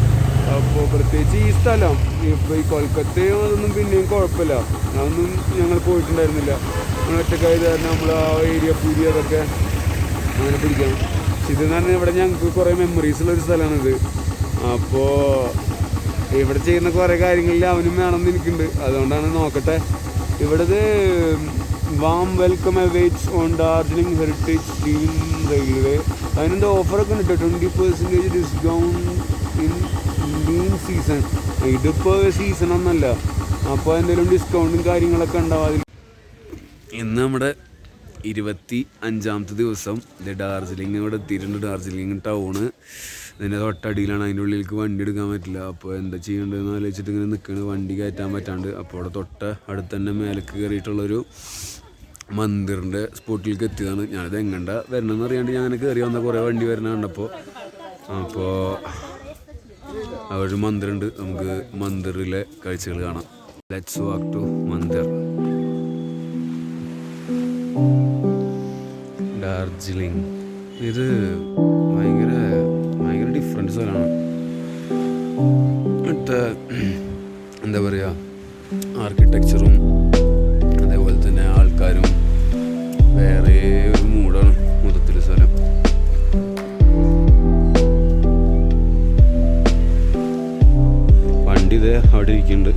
അപ്പോൾ പ്രത്യേകിച്ച് ഈ സ്ഥലം ഇപ്പോൾ ഈ കൊൽക്കത്തയും അതൊന്നും പിന്നെയും കുഴപ്പമില്ല. അതൊന്നും ഞങ്ങൾ പോയിട്ടുണ്ടായിരുന്നില്ല. ഒറ്റക്കായത് കാരണം നമ്മൾ ആ ഏരിയ പൂരി അതൊക്കെ അങ്ങനെ പിടിക്കണം. ഇതെന്ന് പറഞ്ഞാൽ ഇവിടെ ഞങ്ങൾക്ക് കുറേ മെമ്മറീസുള്ളൊരു സ്ഥലമാണിത്. അപ്പോൾ ഇവിടെ ചെയ്യുന്ന കുറേ കാര്യങ്ങളിൽ അവനും വേണമെന്ന് എനിക്കുണ്ട്. അതുകൊണ്ടാണ് നോക്കട്ടെ. ഇവിടുത്തെ warm welcome awaits on Darjeeling heritage steam railway. അതിനെന്താ ഓഫറൊക്കെ ഉണ്ട് കേട്ടോ. 20% ഡിസ്കൗണ്ട് ഇൻ ഇന്ത്യൻ സീസൺ. ഇതിപ്പോൾ സീസണൊന്നല്ല, അപ്പോൾ എന്തെങ്കിലും ഡിസ്കൗണ്ടും കാര്യങ്ങളൊക്കെ ഉണ്ടാവും അതിൽ. ഇന്ന് നമ്മുടെ 25ാമത്തെ ദിവസം. ഇത് ഡാർജിലിംഗ് ഇവിടെ എത്തിയിട്ടുണ്ട്. ഡാർജിലിംഗ് ടൗണ് ഇതിൻ്റെ തൊട്ടടിയിലാണ്. അതിൻ്റെ ഉള്ളിലേക്ക് വണ്ടി എടുക്കാൻ പറ്റില്ല. അപ്പോൾ എന്താ ചെയ്യേണ്ടതെന്ന് ആലോചിച്ചിട്ട് ഇങ്ങനെ നിൽക്കുന്നത്. വണ്ടി കയറ്റാൻ പറ്റാണ്ട്. അപ്പോൾ അവിടെ അടുത്ത് തന്നെ മേലേക്ക് കയറിയിട്ടുള്ളൊരു മന്ദിറിൻ്റെ സ്പോട്ടിലേക്ക് എത്തിയതാണ്. ഞാനത് എങ്ങണ്ട വരണമെന്ന് അറിയാണ്ട് ഞാൻ അങ്ങനെ കയറി വന്ന കുറേ വണ്ടി വരണ കണ്ടപ്പോൾ. അപ്പോൾ അവിടെ ഒരു മന്ദിറുണ്ട്. നമുക്ക് മന്ദിറിലെ കാഴ്ചകൾ കാണാം. Let's walk to mandir. Darjeeling ഇത് ഭയങ്കര ഡിഫറെൻറ്റ് സ്ഥലമാണ്. എന്താ പറയുക, ആർക്കിടെക്ചറും അതേപോലെ തന്നെ ആൾക്കാരും വേറെ ഒരു മൂടാണ് മൊത്തത്തിൽ സ്ഥലം. വണ്ടി ഇത് അവിടെ ഇരിക്കുന്നുണ്ട്.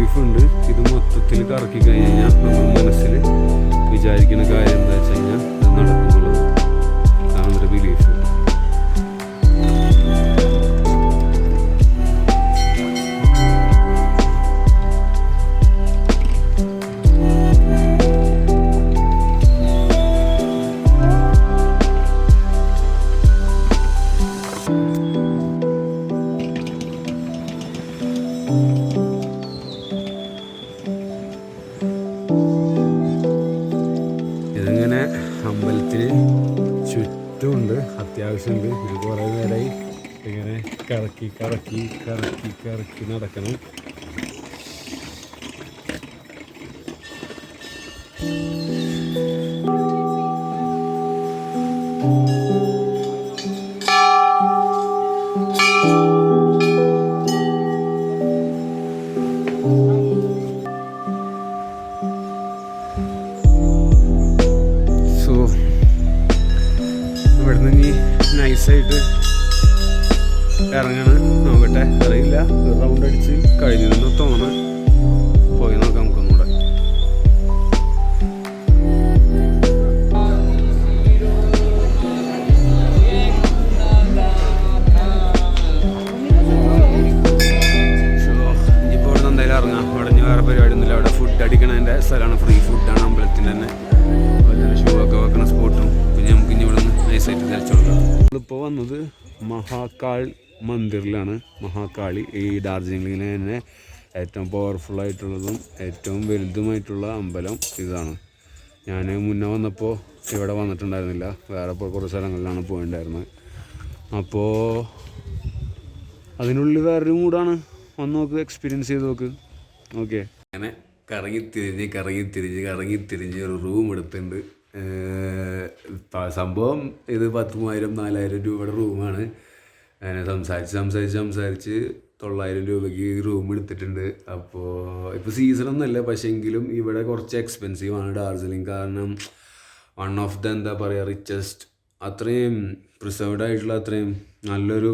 ബിലീഫ് ഉണ്ട്. ഇത് മൊത്തത്തിൽ കറക്കി കഴിഞ്ഞാൽ നമ്മൾ മനസ്സിൽ വിചാരിക്കുന്ന കാര്യം എന്താ വെച്ച് കഴിഞ്ഞാൽ അത് നടക്കുന്നുള്ളത്. അതാണ് ഒരു ബിലീഫ്. ഇതിങ്ങനെ അമ്പലത്തിന് ചുറ്റുമുണ്ട്, അത്യാവശ്യമുണ്ട്. ഞാൻ കുറേ നേരമായി ഇങ്ങനെ കറക്കി കറക്കി കറക്കി കറക്കി നടക്കണം. ഇവിടുന്ന് ഇനി നൈസായിട്ട് ഇറങ്ങണം. നോക്കട്ടെ, അറിയില്ല. റൗണ്ട് അടിച്ച് കഴിഞ്ഞതെന്ന് തോന്നണം. പോയി നോക്കാം നമുക്കൊന്നുകൂടെ. ഇനിയിപ്പോൾ ഇവിടെ നിന്ന് എന്തായാലും ഇറങ്ങാം. ഇവിടെ ഇനി വേറെ പരിപാടിയൊന്നുമില്ല. അവിടെ ഫുഡ് അടിക്കണതിൻ്റെ സ്ഥലമാണ്. ഫ്രീ ഫുഡാണ് അമ്പലത്തിൻ്റെ തന്നെ. ഷൂ ഒക്കെ വെക്കണ സ്പോട്ടും. പിന്നെ നമുക്ക് ഇനി ഇവിടെ നിന്ന് നൈസായിട്ട് തിരിച്ചു കൊടുക്കാം. നമ്മളിപ്പോൾ വന്നത് മഹാകാൾ മന്ദിറിലാണ്. മഹാകാളി ഈ ഡാർജിലിംഗിലെ തന്നെ ഏറ്റവും പവർഫുള്ളായിട്ടുള്ളതും ഏറ്റവും വലുതുമായിട്ടുള്ള അമ്പലം ഇതാണ്. ഞാൻ മുന്നേ വന്നപ്പോൾ ഇവിടെ വന്നിട്ടുണ്ടായിരുന്നില്ല. വേറെ കുറേ സ്ഥലങ്ങളിലാണ് പോയിട്ടുണ്ടായിരുന്നത്. അപ്പോൾ അതിനുള്ളിൽ വേറൊരു മൂടാണ്. വന്ന് നോക്ക്, എക്സ്പീരിയൻസ് ചെയ്ത് നോക്ക്. ഓക്കെ, അങ്ങനെ കറങ്ങിത്തിരിഞ്ഞ് ഒരു റൂം എടുത്തിട്ടുണ്ട്. സംഭവം ഇത് 10,000-4,000 രൂപയുടെ റൂമാണ്. അങ്ങനെ സംസാരിച്ച് 900 രൂപയ്ക്ക് റൂം എടുത്തിട്ടുണ്ട്. അപ്പോൾ ഇപ്പോൾ സീസണൊന്നുമല്ല, പക്ഷേ എങ്കിലും ഇവിടെ കുറച്ച് എക്സ്പെൻസീവാണ് ഡാർജിലിംഗ്. കാരണം വൺ ഓഫ് ദ എന്താ പറയുക റിച്ചസ്റ്റ്, അത്രയും പ്രിസർവ്ഡ് ആയിട്ടുള്ള അത്രയും നല്ലൊരു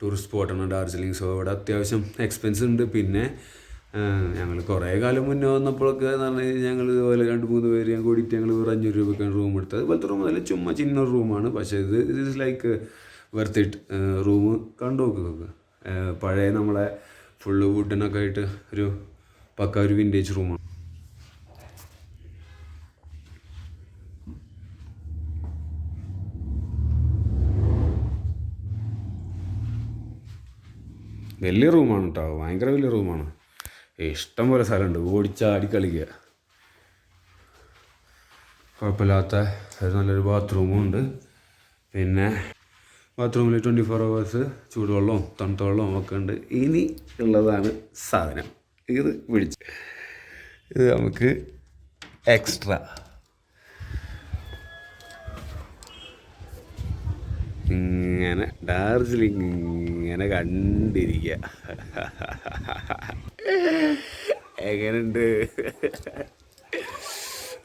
ടൂറിസ്റ്റ് സ്പോട്ടാണ് ഡാർജിലിംഗ്. സോ ഇവിടെ അത്യാവശ്യം എക്സ്പെൻസ് ഉണ്ട്. പിന്നെ ഞങ്ങൾ കുറേ കാലം മുന്നേ വന്നപ്പോഴൊക്കെ എന്ന് പറഞ്ഞു കഴിഞ്ഞാൽ ഞങ്ങൾ ഇതുപോലെ 2-3 പേര് ഞാൻ കൂടിയിട്ട് ഞങ്ങൾ 500 രൂപയ്ക്കാണ് റൂം എടുത്തത്. അതുപോലത്തെ റൂം നല്ല ചുമ്മാ ചിന്ന റൂമാണ്. പക്ഷേ ഇത് is like Worth it. Room കണ്ടു നോക്കുക. പഴയ നമ്മളെ ഫുള്ള് വുഡനൊക്കെ ആയിട്ട് ഒരു പക്ക ഒരു വിൻറ്റേജ് റൂമാണ്. വലിയ റൂമാണ് കേട്ടോ, ഭയങ്കര വലിയ റൂമാണ്. ഇഷ്ടം പോലെ സ്ഥലമുണ്ട്, ഓടിച്ചാടി കളിക്കുക. കുഴപ്പമില്ലാത്ത നല്ലൊരു ബാത്റൂമും ഉണ്ട്. പിന്നെ ബാത്റൂമിൽ 24 hours ചൂടുവെള്ളവും തണുത്ത വെള്ളവും ഒക്കെ ഉണ്ട്. ഇനി ഉള്ളതാണ് സാധനം. ഇത് പിടിച്ച് ഇത് നമുക്ക് എക്സ്ട്രാ ഇങ്ങനെ ഡാർജിലിംഗ് ഇങ്ങനെ കണ്ടിരിക്കുക. എങ്ങനെയുണ്ട്?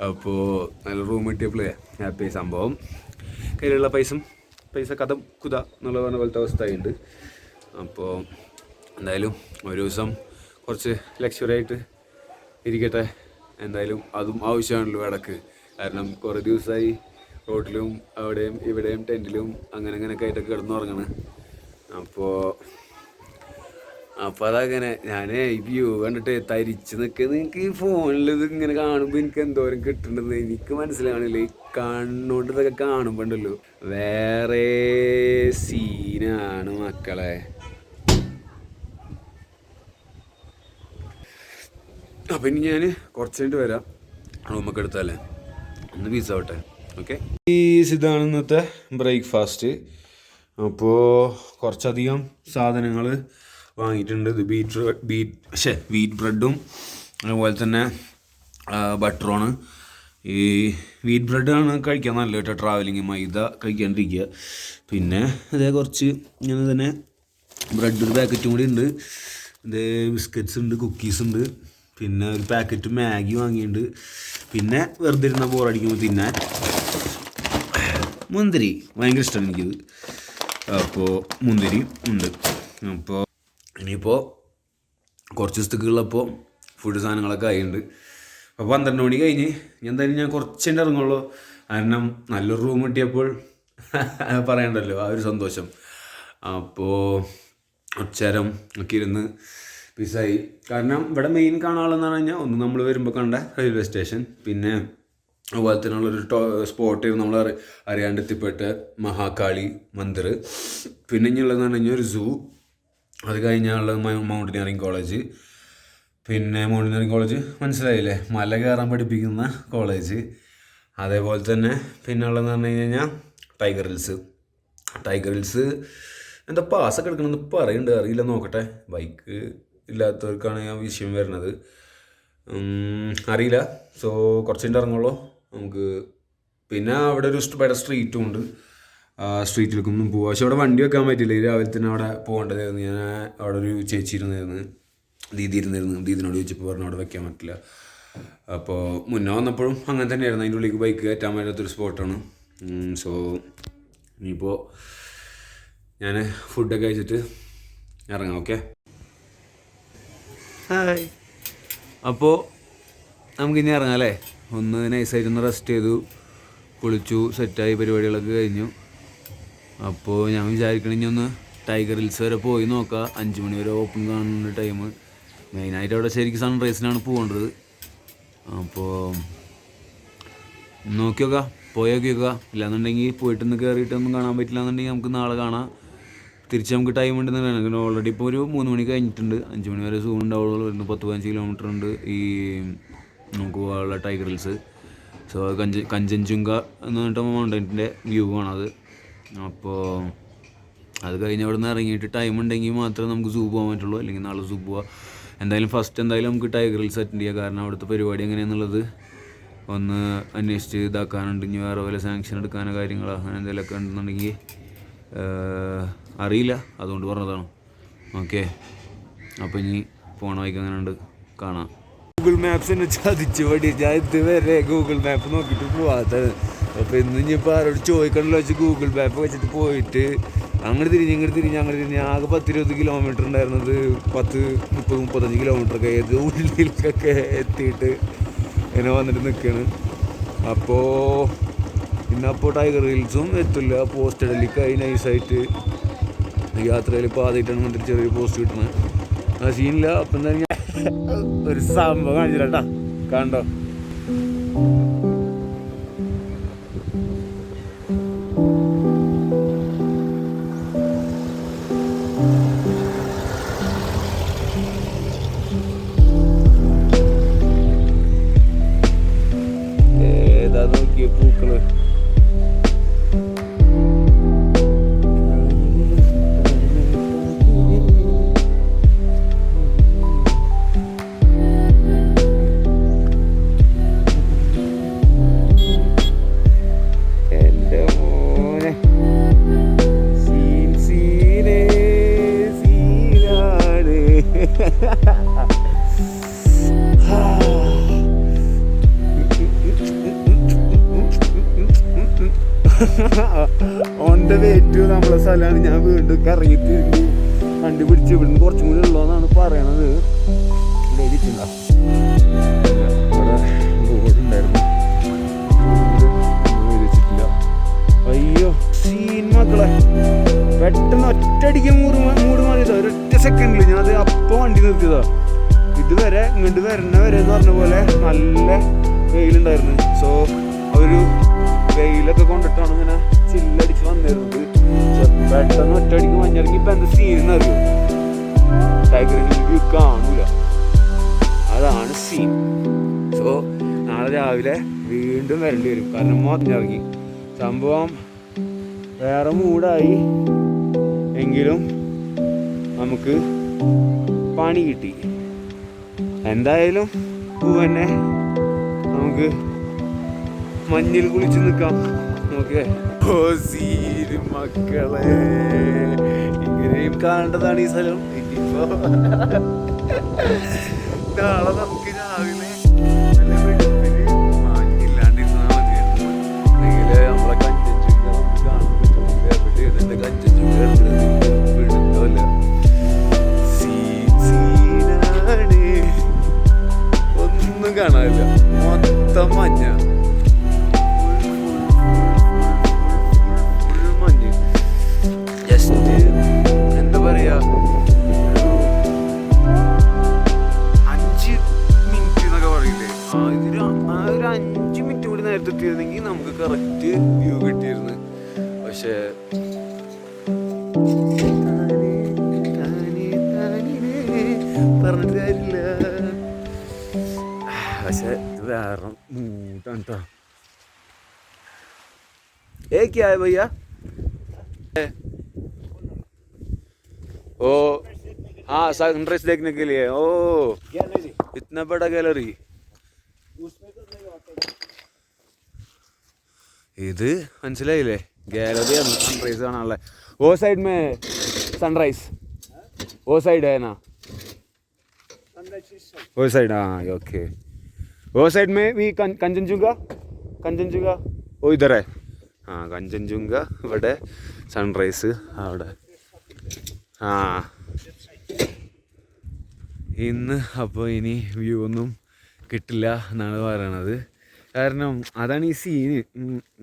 അപ്പോൾ നല്ല റൂം കിട്ടിയപ്പോഴേ ഹാപ്പി. സംഭവം കയ്യിലുള്ള പൈസ കഥം കുത എന്നുള്ള പറഞ്ഞ പോലത്തെ അവസ്ഥയുണ്ട്. അപ്പോൾ എന്തായാലും ഒരു ദിവസം കുറച്ച് ലക്ഷറി ആയിട്ട് ഇരിക്കട്ടെ. എന്തായാലും അതും ആവശ്യമാണല്ലോ ഇടക്ക്. കാരണം കുറേ ദിവസമായി റോഡിലും അവിടെയും ഇവിടെയും ടെൻറ്റിലും അങ്ങനെയൊക്കെ ആയിട്ടൊക്കെ കിടന്നുറങ്ങണം. അപ്പോൾ അതങ്ങനെ ഞാൻ ഈ വ്യൂ കണ്ടിട്ട് തരിച്ച് നിൽക്കുന്നത്. എനിക്ക് ഈ ഫോണിൽ ഇത് ഇങ്ങനെ കാണുമ്പോൾ എനിക്ക് എന്തോരം കിട്ടുന്നുണ്ടെന്ന് എനിക്ക് മനസ്സിലാവണില്ല. ഈ കണ്ണുകൊണ്ട് ഇതൊക്കെ കാണുമ്പോൾ ഉണ്ടല്ലോ വേറെ സീനാണ് മക്കളെ. അപ്പം ഇനി ഞാൻ കുറച്ച് കഴിഞ്ഞിട്ട് വരാം. റൂമൊക്കെ എടുത്താലേ ഒന്ന് പീസ് ആവട്ടെ. ഓക്കെ, ഇതാണ് ഇന്നത്തെ ബ്രേക്ക്ഫാസ്റ്റ്. അപ്പോൾ കുറച്ചധികം സാധനങ്ങൾ വാങ്ങിയിട്ടുണ്ട്. ഇത് വീറ്റ് ബ്രെഡും അതുപോലെ തന്നെ ബട്ടറുമാണ്. ഈ വീറ്റ് ബ്രെഡാണ് കഴിക്കാൻ നല്ല കേട്ടോ ട്രാവലിങ്. മൈദ കഴിക്കാണ്ടിരിക്കുക. പിന്നെ അതേ കുറച്ച് ഇങ്ങനെ തന്നെ ബ്രെഡ് ഒരു പാക്കറ്റും കൂടി ഉണ്ട്. ഇതേ ബിസ്ക്കറ്റ്സ് ഉണ്ട്, കുക്കീസ് ഉണ്ട്. പിന്നെ ഒരു പാക്കറ്റ് മാഗി വാങ്ങിയിട്ടുണ്ട്. പിന്നെ വെറുതെ ഇരുന്ന ബോറടിക്കുമ്പോൾ തിന്നാൻ മുന്തിരി ഭയങ്കര ഇഷ്ടമാണ് എനിക്കിത്. അപ്പോൾ മുന്തിരി ഉണ്ട്. അപ്പോൾ ഇനിയിപ്പോൾ കുറച്ച് ദിവസത്തേക്കുള്ളപ്പോൾ ഫുഡ് സാധനങ്ങളൊക്കെ ആയിട്ടുണ്ട്. അപ്പോൾ 12 മണി കഴിഞ്ഞ് എന്തായാലും ഞാൻ കുറച്ചെൻ്റെ ഇറങ്ങുള്ളൂ. കാരണം നല്ലൊരു റൂം കിട്ടിയപ്പോൾ പറയണ്ടല്ലോ ആ ഒരു സന്തോഷം. അപ്പോൾ ഉച്ചരം ഒക്കെ ഇരുന്ന് പിസായി. കാരണം ഇവിടെ മെയിൻ കാണാനുള്ളതെന്ന് പറഞ്ഞു കഴിഞ്ഞാൽ ഒന്ന് നമ്മൾ വരുമ്പോൾ കണ്ട റെയിൽവേ സ്റ്റേഷൻ, പിന്നെ അതുപോലെ തന്നെ ഉള്ളൊരു സ്പോട്ട് നമ്മൾ അറിയാണ്ട് എത്തിപ്പെട്ട മഹാകാളി മന്ദിർ, പിന്നെ ഇനിയുള്ളതെന്ന് പറഞ്ഞു കഴിഞ്ഞാൽ ഒരു സൂ, അത് കഴിഞ്ഞാലുള്ളത് മൗണ്ടനിയറിങ് കോളേജ്. പിന്നെ മൗണ്ടനിയറിങ് കോളേജ് മനസ്സിലായില്ലേ, മല കയറാൻ പഠിപ്പിക്കുന്ന കോളേജ്. അതേപോലെ തന്നെ പിന്നെ ഉള്ളതെന്ന് പറഞ്ഞു കഴിഞ്ഞാൽ ടൈഗർ ഹിൽസ് എന്താ പാസ്സൊക്കെ എടുക്കണമെന്ന് പറയുന്നുണ്ട്, അറിയില്ല, നോക്കട്ടെ. ബൈക്ക് ഇല്ലാത്തവർക്കാണ് ആ വിഷയം വരുന്നത്, അറിയില്ല. സോ കുറച്ചിട്ട് ഇറങ്ങുള്ളൂ നമുക്ക്. പിന്നെ അവിടെ ഒരു ബെറ്റർ സ്ട്രീറ്റും ഉണ്ട്, ആ സ്ട്രീറ്റിലേക്കൊന്നും പോവാം. പക്ഷെ അവിടെ വണ്ടി വെക്കാൻ പറ്റില്ല, രാവിലെ തന്നെ അവിടെ പോകേണ്ടതായിരുന്നു. ഞാൻ അവിടെ ഒരു ചേച്ചി ദീദിനോട് ചോദിച്ചപ്പോൾ പറഞ്ഞു അവിടെ വെക്കാൻ പറ്റില്ല. അപ്പോൾ മുന്നേ വന്നപ്പോഴും അങ്ങനെ തന്നെയായിരുന്നു, അതിൻ്റെ ഉള്ളിലേക്ക് ബൈക്ക് കയറ്റാൻ പറ്റാത്തൊരു സ്പോട്ടാണ്. സോ ഇനിയിപ്പോൾ ഞാൻ ഫുഡൊക്കെ കഴിച്ചിട്ട് ഇറങ്ങാം. Okay, hi. അപ്പോൾ നമുക്കിനി ഇറങ്ങാം അല്ലേ. ഒന്ന് നൈസായിട്ടൊന്ന് റെസ്റ്റ് ചെയ്തു, കുളിച്ചു, സെറ്റായി, പരിപാടികളൊക്കെ കഴിഞ്ഞു. അപ്പോൾ ഞാൻ വിചാരിക്കണം ഇനി ഒന്ന് ടൈഗർ ഹിൽസ് വരെ പോയി നോക്കാം. 5 മണി വരെ ഓപ്പൺ കാണുന്ന ടൈം. മെയിനായിട്ട് അവിടെ ശരിക്കും സൺറൈസിനാണ് പോകേണ്ടത്. അപ്പോൾ നോക്കി നോക്കാം, പോയൊക്കെ നോക്കുക. ഇല്ലാന്നുണ്ടെങ്കിൽ പോയിട്ടൊന്ന് കയറിയിട്ടൊന്നും കാണാൻ പറ്റില്ല എന്നുണ്ടെങ്കിൽ നമുക്ക് നാളെ കാണാം. തിരിച്ച് നമുക്ക് ടൈം ഉണ്ടെന്ന് ഓൾറെഡി ഇപ്പോൾ ഒരു 3 മണി കഴിഞ്ഞിട്ടുണ്ട്. 5 മണി വരെ സൂ ഉണ്ടാവുള്ളൂ. 10-15 കിലോമീറ്റർ ഉണ്ട് ഈ നമുക്ക് പോകാനുള്ള ടൈഗർ ഹിൽസ്. സോ കഞ്ചൻജുങ്ക എന്ന് പറഞ്ഞിട്ട് മൗണ്ടൻ്റെ വ്യൂ ആണത്. അപ്പോൾ അത് കഴിഞ്ഞ് അവിടെ നിന്ന് ഇറങ്ങിയിട്ട് ടൈം ഉണ്ടെങ്കിൽ മാത്രമേ നമുക്ക് സൂ പോകാൻ പറ്റുള്ളൂ, അല്ലെങ്കിൽ നാളെ സൂ പോവാം. എന്തായാലും നമുക്ക് ടൈഗർ ഹിൽസ് അറ്റൻഡ് ചെയ്യാം. കാരണം അവിടുത്തെ പരിപാടി എങ്ങനെയാണെന്നുള്ളത് ഒന്ന് അന്വേഷിച്ച് ഇതാക്കാനുണ്ട്. ഇനി വേറെ വല്ല സാങ്ഷൻ എടുക്കാനോ കാര്യങ്ങളോ അങ്ങനെ എന്തെങ്കിലുമൊക്കെ ഉണ്ടെന്നുണ്ടെങ്കിൽ അറിയില്ല, അതുകൊണ്ട് പറഞ്ഞതാണ്. ഓക്കെ, അപ്പോൾ ഇനി പോണ വഴിക്ക് അങ്ങനെ ഉണ്ട്, കാണാം. ഗൂഗിൾ മാപ്സ് എന്നെ ചതിച്ച് പടി. ഞാൻ ഇതുവരെ ഗൂഗിൾ മാപ്പ് നോക്കിയിട്ട് പോവാത്തത്. അപ്പോൾ ഇന്ന് ഇനിയിപ്പോൾ ആരോട് ചോദിക്കണമല്ലോ വെച്ച് ഗൂഗിൾ മാപ്പ് വെച്ചിട്ട് പോയിട്ട് അങ്ങോട്ട് തിരിഞ്ഞ് ആകെ 10-20 കിലോമീറ്റർ ഉണ്ടായിരുന്നത് 10-30-35 കിലോമീറ്ററൊക്കെ ഏത് ഉള്ളിലേക്കൊക്കെ എത്തിയിട്ട് ഇങ്ങനെ വന്നിട്ട് നിൽക്കുകയാണ്. അപ്പോൾ ഇന്നപ്പോൾ ടൈഗർ ഹിൽസും എത്തില്ല, പോസ്റ്റ് ഇടലിക്കായി നൈസായിട്ട് യാത്രയിൽ ഇപ്പോൾ ആദ്യമായിട്ടാണ് വന്നിട്ട് ചെറിയൊരു പോസ്റ്റ് കിട്ടുന്നത്. ആ സീനില്ല. അപ്പം എന്താ ഞാൻ ഒരു സംഭവം കാണിച്ചിട്ടാ, കണ്ടോ? ഏതാ നോക്കിയ പൂക്കള്. ഓൺ ദ വേ ടു നമ്മളെ സ്ഥലമാണ്. ഞാൻ വീണ്ടും കറങ്ങിയിട്ട് കണ്ടുപിടിച്ച് ഇവിടുന്ന് കുറച്ചും കൂടി ഉള്ളതെന്നാണ് പറയണത്. എഴുതിയിട്ടില്ല, അവിടെ ബോർഡുണ്ടായിരുന്നു, എഴുതിച്ചിട്ടില്ല. അയ്യോ സീൻ മക്കളെ, പെട്ടെന്ന് ഒറ്റയടിക്ക് മൂട് മാറിയതാ ഒരൊറ്റ സെക്കൻഡിൽ. ഞാൻ അത് അപ്പോൾ വണ്ടി നിർത്തിയതാ. ഇതുവരെ ഇങ്ങോട്ട് വരണ വരെ എന്ന് പറഞ്ഞ പോലെ നല്ല വെയിലുണ്ടായിരുന്നു. സോ ഒരു വെയിലൊക്കെ കൊണ്ടിട്ടാണ് ഇങ്ങനെ ചില്ലടിച്ച് വന്നിരുന്നത്. പെട്ടെന്ന് ഒറ്റയടിക്ക് മഞ്ഞിറങ്ങി. ഇപ്പം എന്താ സീൻ അറിയോ? ടൈഗർ ഹിൽ കാണൂല, അതാണ് സീൻ. സോ നാളെ രാവിലെ വീണ്ടും വരേണ്ടി വരും, കാരണം മഞ്ഞിറങ്ങി. സംഭവം വേറെ മൂടായി എങ്കിലും നമുക്ക് പണി കിട്ടി. എന്തായാലും പൂവന്നെ നമുക്ക് മഞ്ഞിൽ കുളിച്ച് നിൽക്കാം. ഓക്കെ, മക്കളെ ഇങ്ങനെയും കാണേണ്ടതാണ് ഈ സ്ഥലം. ഇനിയിപ്പോ നാളെ നമുക്ക് രാവിലെ നല്ല വെളുപ്പിന് മാഞ്ഞില്ലാണ്ടിരുന്നാൽ മതിയായിരുന്നു. അല്ലെങ്കിൽ നമ്മളെ കഞ്ചൻജുങ്ക നമുക്ക് കാണാൻ പറ്റും. എവിടെ എന്റെ കഞ്ചൻജുങ്ക പിടുത്തമല്ല. സീനാണ്. പറഞ്ഞിട്ട് കാര്യമില്ല. പക്ഷെ ഇത് വേറെ മൂട്ടാണ് കേട്ടോ. क्या है भैया? ओ हाँ सनराइज देखने के लिए. ओ इतना बड़ा गैलरी. ഇത് മനസ്സിലായില്ലേ? ഗാലറിയാണ് സൺറൈസ് കാണാനുള്ള. ഓ സൈഡ് മേ സൺറൈസ് ഓ സൈഡ് है ना? वो साइड हाँ ओके. वो साइड में भी कंचनजुंगा वो इधर है. ആ കഞ്ചൻജുങ്ക ഇവിടെ സൺറൈസ് അവിടെ. ആ ഇന്ന് അപ്പോൾ ഇനി വ്യൂ ഒന്നും കിട്ടില്ല എന്നാണ് പറയണത്. കാരണം അതാണ് ഈ സീന്.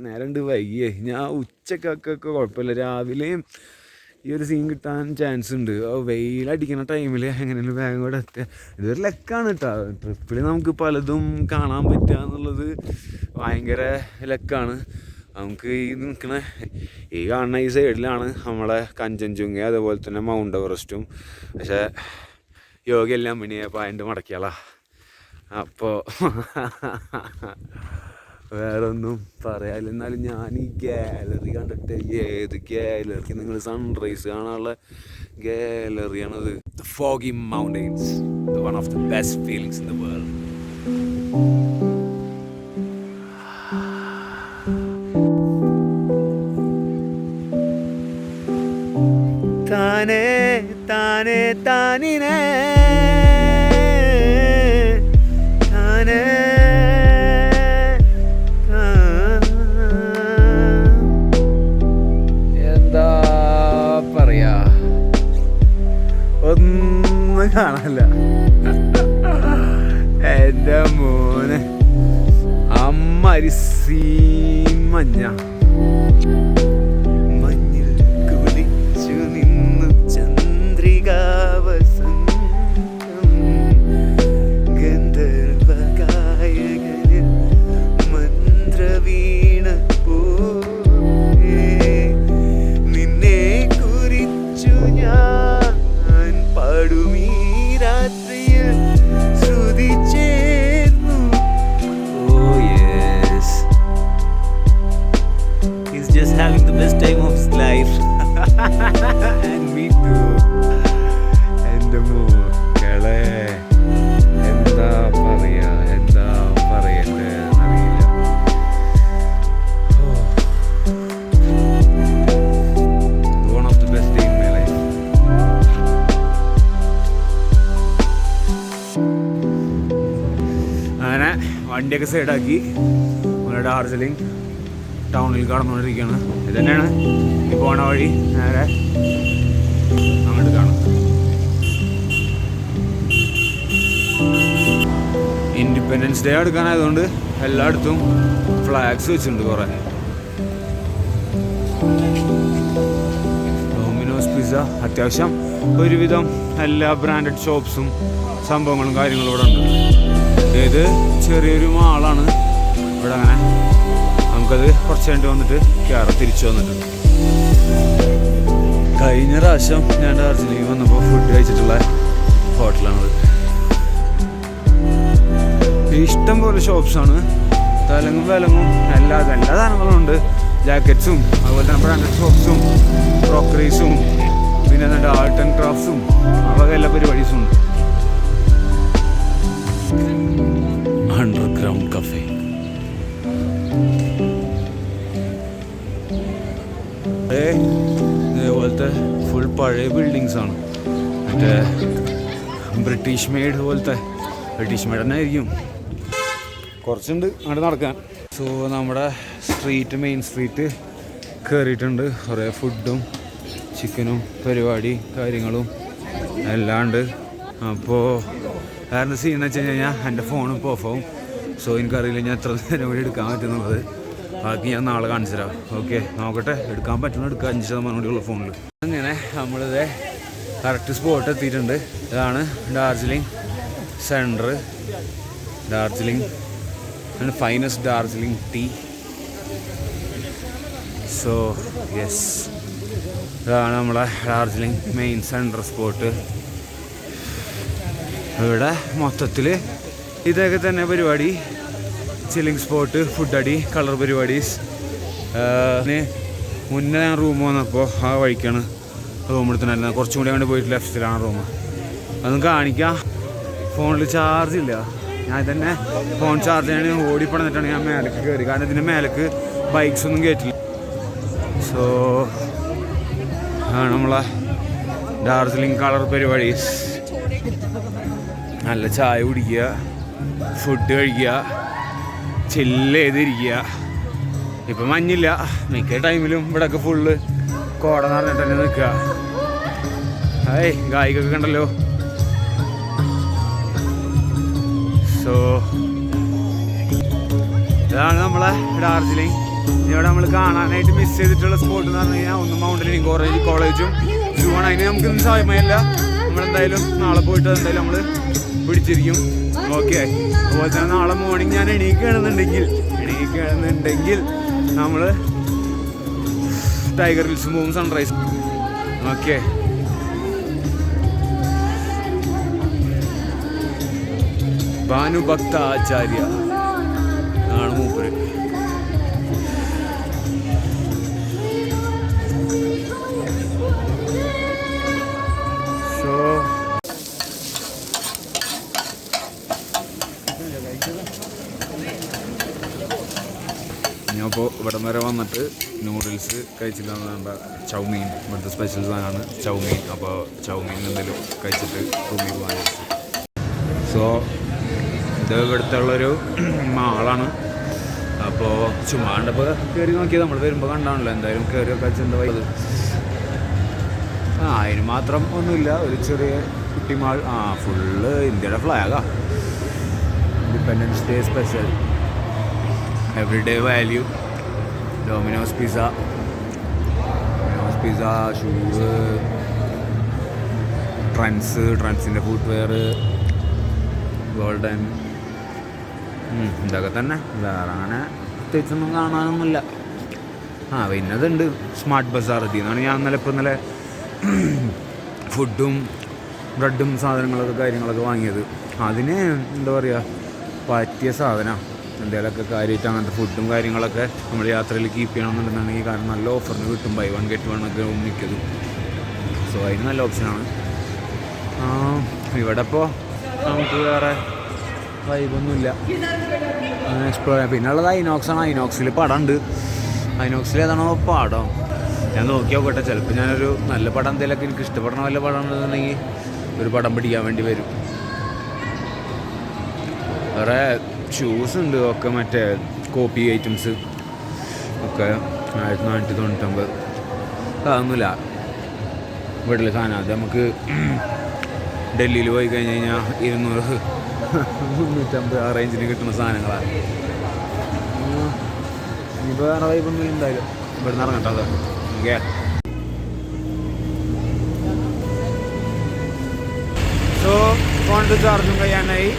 നേരണ്ട് വൈകിയേ. ഞാൻ ഉച്ചക്കൊക്കെ കുഴപ്പമില്ല, രാവിലെയും ഈ ഒരു സീൻ കിട്ടാൻ ചാൻസ് ഉണ്ട്. വെയിലടിക്കുന്ന ടൈമിൽ എങ്ങനെയാണ് വേഗം കൂടെ എത്തുക. ഇതൊരു ലക്കാണ് കേട്ടോ. ട്രിപ്പിൽ നമുക്ക് പലതും കാണാൻ പറ്റുക എന്നുള്ളത് ഭയങ്കര ലക്കാണ്. നമുക്ക് ഈ നിൽക്കുന്ന ഈ കാണുന്ന ഈ സൈഡിലാണ് നമ്മളെ കഞ്ചൻജുങ്ക, അതുപോലെ തന്നെ മൗണ്ട് എവറസ്റ്റും. പക്ഷേ യോഗയെല്ലാം മിണിയപ്പോൾ അതിൻ്റെ മടക്കിയാളാ. അപ്പോൾ വേറെ ഒന്നും പറയാനില്ല. എന്നാലും ഞാൻ ഈ ഗാലറി കണ്ടിട്ട്, ഏത് ഗാലറി? നിങ്ങൾ സൺറൈസ് കാണാനുള്ള ഗാലറിയാണത്. The foggy mountains, one of the best feelings in the world. താനേ താനേ താനിനേ താനേ എന്താ പറയാ, ഒന്നും കാണാനില്ല. എൻ്റെ മോനെ അമ്മരിസീ മഞ്ഞ having the best time of his life. And me too. എൻ്റെ മോക്കളെ എന്താ പറയണ്ടേ എന്നറിയില്ല. One of the best day in my life. അങ്ങനെ വണ്ടിയൊക്കെ സൈഡാക്കി നമ്മുടെ ഡാർജിലിംഗ് ടൗണിൽ കടന്നുകൊണ്ടിരിക്കുകയാണ്. ഇത് തന്നെയാണ് ഈ പോണ വഴി. നേരെ അങ്ങോട്ട് കാണും. ഇൻഡിപെൻഡൻസ് ഡേ എടുക്കാനായതുകൊണ്ട് എല്ലായിടത്തും ഫ്ലാഗ്സ് വെച്ചിട്ടുണ്ട് കുറേ. ഡൊമിനോസ് പിസ്സ, അത്യാവശ്യം ഒരുവിധം എല്ലാ ബ്രാൻഡഡ് ഷോപ്സും സംഭവങ്ങളും കാര്യങ്ങളും ഇവിടെ ഉണ്ട്. ഇത് ചെറിയൊരു മാളാണ് ഇവിടെ. അങ്ങനെ നമുക്കത് കുറച്ച് കഴിഞ്ഞ് വന്നിട്ട് തിരിച്ചു വന്നിട്ടുണ്ട്. കഴിഞ്ഞ പ്രാവശ്യം ഞാൻ ഡാർജിലിംഗ് വന്നപ്പോൾ ഫുഡ് കഴിച്ചിട്ടുള്ള ഹോട്ടലാണത്. ഇഷ്ടം പോലെ ഷോപ്സാണ്, തലങ്ങും വിലങ്ങും എല്ലാ സാധനങ്ങളും ഉണ്ട്. ജാക്കറ്റ്സും അതുപോലെ തന്നെ ബ്രാൻഡഡ് ഷോപ്സും ക്രോക്കറീസും പിന്നെ എന്നിട്ട് ആർട്ട് ആൻഡ് ക്രാഫ്റ്റ്സും അവർക്ക് എല്ലാ പരിപാടീസും ഉണ്ട്. Underground cafe. ഇതേപോലത്തെ ഫുൾ പഴയ ബിൽഡിങ്സ് ആണ്. മറ്റേ ബ്രിട്ടീഷ് മെയ്ഡ് പോലത്തെ, ബ്രിട്ടീഷ് മെയ്ഡ് തന്നെ ആയിരിക്കും. കുറച്ചുണ്ട് അങ്ങോട്ട് നടക്കാൻ. സോ നമ്മുടെ മെയിൻ സ്ട്രീറ്റ് കയറിയിട്ടുണ്ട്. കുറേ ഫുഡും ചിക്കനും പരിപാടി കാര്യങ്ങളും എല്ലാം ഉണ്ട്. അപ്പോൾ വേറെ സീനെന്ന് വെച്ച് കഴിഞ്ഞാൽ എൻ്റെ ഫോൺ ഇപ്പോൾ ഓഫാവും. സോ എനിക്കറിയില്ല ഞാൻ എത്ര നേരം കൂടി എടുക്കാൻ പറ്റുന്നുള്ളത്. ബാക്കി ഞാൻ നാളെ കാണിച്ചു തരാം. ഓക്കെ, നോക്കട്ടെ, എടുക്കാൻ പറ്റുന്ന എടുക്കുക. 5% കൂടിയുള്ള ഫോണിൽ. അങ്ങനെ നമ്മളിത് കറക്റ്റ് സ്പോട്ട് എത്തിയിട്ടുണ്ട്. ഇതാണ് Darjeeling centre. Darjeeling finest Darjeeling tea. So yes, ഇതാണ് നമ്മളെ ഡാർജിലിംഗ് മെയിൻ സെൻറ്റർ സ്പോട്ട്. ഇവിടെ മൊത്തത്തിൽ ഇതൊക്കെ തന്നെ പരിപാടി. ചില്ലിങ് സ്പോട്ട്, ഫുഡ് അടി, കളർ പരിപാടീസ്. മുന്നേ ഞാൻ റൂം വന്നപ്പോൾ ആ വഴിക്കാണ് റൂം എടുത്തിട്ടുണ്ടായിരുന്നത്. കുറച്ചും കൂടി അങ്ങോട്ട് പോയിട്ട് ലെഫ്റ്റിലാണ് റൂം. അതും കാണിക്കാം. ഫോണിൽ ചാർജ് ഇല്ല. ഞാൻ തന്നെ ഫോൺ ചാർജ് ചെയ്യാൻ ഓടിപ്പണിട്ടാണ് ഞാൻ മേലേക്ക് കയറി. കാരണം ഇതിൻ്റെ മേലേക്ക് ബൈക്സ് ഒന്നും കയറ്റില്ല. സോ നമ്മളെ ഡാർജിലിംഗ് കളർ പരിപാടീസ്. നല്ല ചായ കുടിക്കുക, ഫുഡ് കഴിക്കുക, ചില്ല് ചെയ്തിരിക്കുക. ഇപ്പം മഞ്ഞില്ല. മിക്ക ടൈമിലും ഇവിടെയൊക്കെ ഫുള്ള് കോട നിറഞ്ഞിട്ട് തന്നെ നിൽക്കുക. ഗായികൊക്കെ കണ്ടല്ലോ. സോ ഇതാണ് നമ്മളെ ഡാർജിലിംഗ്. ഇവിടെ നമ്മൾ കാണാനായിട്ട് മിസ് ചെയ്തിട്ടുള്ള സ്പോട്ട് എന്ന് പറഞ്ഞു കഴിഞ്ഞാൽ ഒന്ന് മൗണ്ടനിങ് കോളേജും സൂ ആണ്. അതിന് നമുക്ക് ഇന്ന് സമയമല്ല. നമ്മളെന്തായാലും നാളെ പോയിട്ട് എന്തായാലും നമ്മൾ പിടിച്ചിരിക്കും. ഓക്കെ. അതുപോലെ തന്നെ നാളെ മോർണിംഗ് ഞാൻ എണീക്കുകയാണെന്നുണ്ടെങ്കിൽ നമ്മൾ ടൈഗർ ഹിൽസും പോകും, സൺറൈസ്. ഓക്കെ. ഭാനുഭക്ത ആചാര്യ ആണ് മൂപ്പര്. സോ ഞാനിപ്പോൾ ഇവിടം വരെ വന്നിട്ട് നൂഡിൽസ് കഴിച്ചിട്ടാണ് വേണ്ട. ചൗമീൻ ഇവിടുത്തെ സ്പെഷ്യൽ സാധനമാണ് ചൗമീൻ. അപ്പോൾ ചൗമീൻ എന്തെങ്കിലും കഴിച്ചിട്ട് റൂമിൽ പോകാൻ വെച്ചു. സോ ഇത് ഇവിടുത്തെ ഉള്ളൊരു മാളാണ്. അപ്പോൾ ചുമ്മാ കണ്ടപ്പോൾ കയറി നോക്കിയത്. നമ്മൾ വരുമ്പോൾ കണ്ടാണല്ലോ. എന്തായാലും കയറിയൊക്കെ വെച്ചെന്താ വൈകത്. അതിന് മാത്രം ഒന്നുമില്ല. ഒരു ചെറിയ കുട്ടിമാൾ. ഫുള്ള് ഇന്ത്യയുടെ ഫ്ലാഗാ. Independence day special, everyday value, Domino's pizza, shoes, ട്രെൻഡ്സിൻ്റെ ഫുട്വെയർ, ഗോൾഡൻ. ഇതൊക്കെ തന്നെ. വേറെ അങ്ങനെ പ്രത്യേകിച്ചൊന്നും കാണാനൊന്നുമില്ല. പിന്നെ അതുണ്ട് സ്മാർട്ട് ബസാർ. ഇതിൽ നിന്നാണ് ഞാൻ ഇന്നലെ ഫുഡും ബ്രെഡും സാധനങ്ങളൊക്കെ കാര്യങ്ങളൊക്കെ വാങ്ങിയത്. അതിന് എന്താ പറയുക, പറ്റിയ സാധനമാണ്. എന്തെങ്കിലുമൊക്കെ കാര്യമായിട്ട് അങ്ങനത്തെ ഫുഡും കാര്യങ്ങളൊക്കെ നമ്മൾ യാത്രയിൽ കീപ്പ് ചെയ്യണമെന്നുണ്ടെന്നുണ്ടെങ്കിൽ, കാരണം നല്ല ഓഫറിന് കിട്ടും. ബൈ 1 get 1 ഒക്കെ മിക്കതും. സോ അതിന് നല്ല ഓപ്ഷനാണ്. ഇവിടെ ഇപ്പോൾ നമുക്ക് വേറെ വൈബൊന്നുമില്ല. എക്സ്പ്ലോർ ചെയ്യാം. പിന്നെ ഉള്ളത് ഐനോക്സാണ്. ഐനോക്സിൽ പടമുണ്ട്. ഐനോക്സിൽ ഏതാണോ പടം ഞാൻ നോക്കി നോക്കട്ടെ. ചിലപ്പോൾ ഞാനൊരു നല്ല പടം എന്തെങ്കിലുമൊക്കെ എനിക്ക് ഇഷ്ടപ്പെടുന്ന വല്ല പടം ഉണ്ടെന്നുണ്ടെങ്കിൽ ഒരു പടം പിടിക്കാൻ വേണ്ടി വരും. വേറെ ഷൂസ് ഉണ്ട്. ഒക്കെ മറ്റേ കോപ്പി ഐറ്റംസ് ഒക്കെ 1499. അതൊന്നുമില്ല വീട്ടിൽ സാധനം. അത് നമുക്ക് ഡൽഹിയിൽ പോയി കഴിഞ്ഞ് കഴിഞ്ഞാൽ 200 350 ആ റേഞ്ചിന് കിട്ടുന്ന സാധനങ്ങളാണ്. ഇനിയിപ്പോൾ വേറെ വൈബൊന്നും എന്തായാലും ഇവിടെ നിന്ന് ഇറങ്ങട്ടെ. ഓക്കെ. സോ ഫോണിൻ്റെ ചാർജും കഴിയാനായി.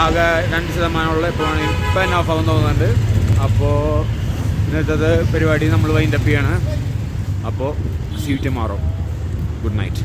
ആകെ 2% ഇപ്പം എന്നെ ഓഫാകും തോന്നുന്നുണ്ട്. അപ്പോൾ ഇന്നത്തെ പരിപാടി നമ്മൾ വൈൻഡപ്പ് ചെയ്യാണ്. അപ്പോൾ see you tomorrow. Good night.